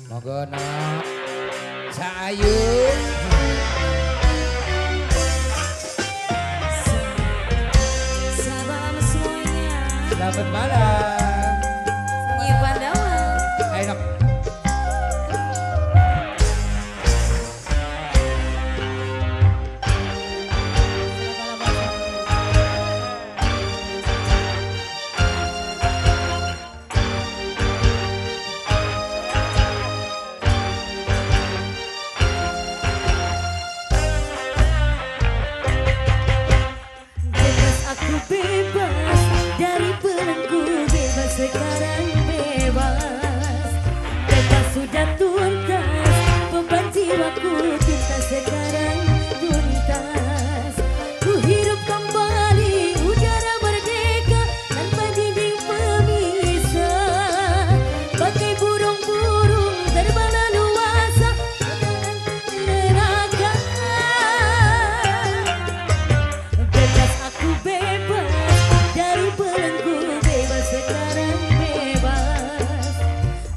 Monggo nak Cahayu. Selamat malam semuanya. Selamat malam. Nyi Pandawa. Ayo nak. Aku bebas dari belenggu, bebas sekarang bebas. Bebas sudah tuntas, beban jiwaku tuntas sekarang tuntas. Ku hidup kembali udara merdeka tanpa dinding pemisah. Bagai burung-burung terbang leluasa neraka. Bebas aku bebas dari belenggu, bebas sekarang bebas.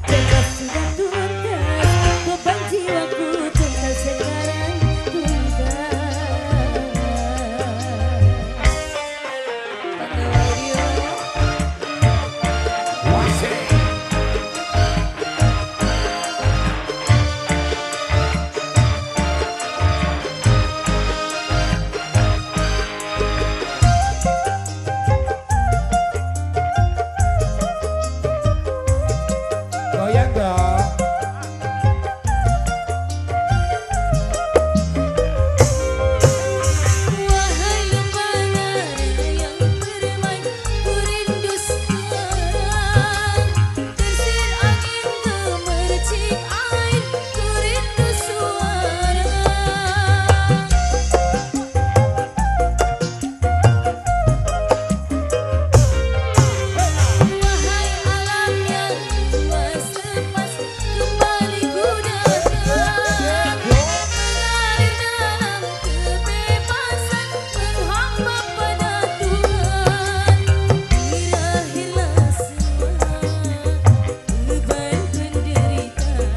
Bebas sudah tuntas, beban jiwaku tuntas sekarang tuntas. Goyang dong. Wahai lembaga yang bermain, ku rindu sekarang. Tersir angin gemercik air, ku rindu suara. Wahai alam yang luas lepas, kembali ku datang. Mengalir dalam kebebasan, berhamba pada Tuhan. Berakhirlah semua beban penderitaan.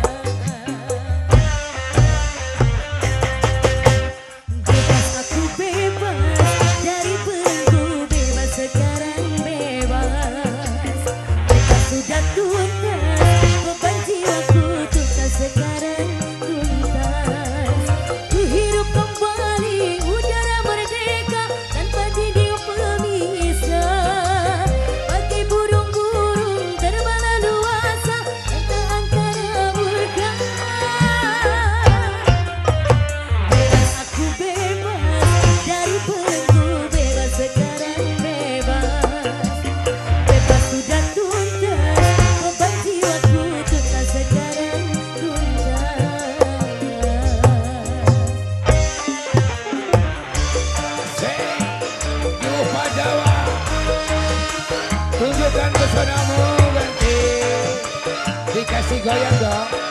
Bebas aku bebas dari belenggu, bebas sekarang bebas. Bebas sudah tuntas, beban jiwaku tuntas sekarang tuntas. Ku hidup kembali udara merdeka tanpa dinding pemisah. Bagai burung-burung terbang leluasa entah angkara murka. Bebas aku bebas dari belenggu, bebas sekarang bebas. Bebas sudah tuntas, beban jiwaku tuntas sekarang tuntas. Nyi Pandawa. Tunjukkan pesonamu ganti. Dikasih goyang dong.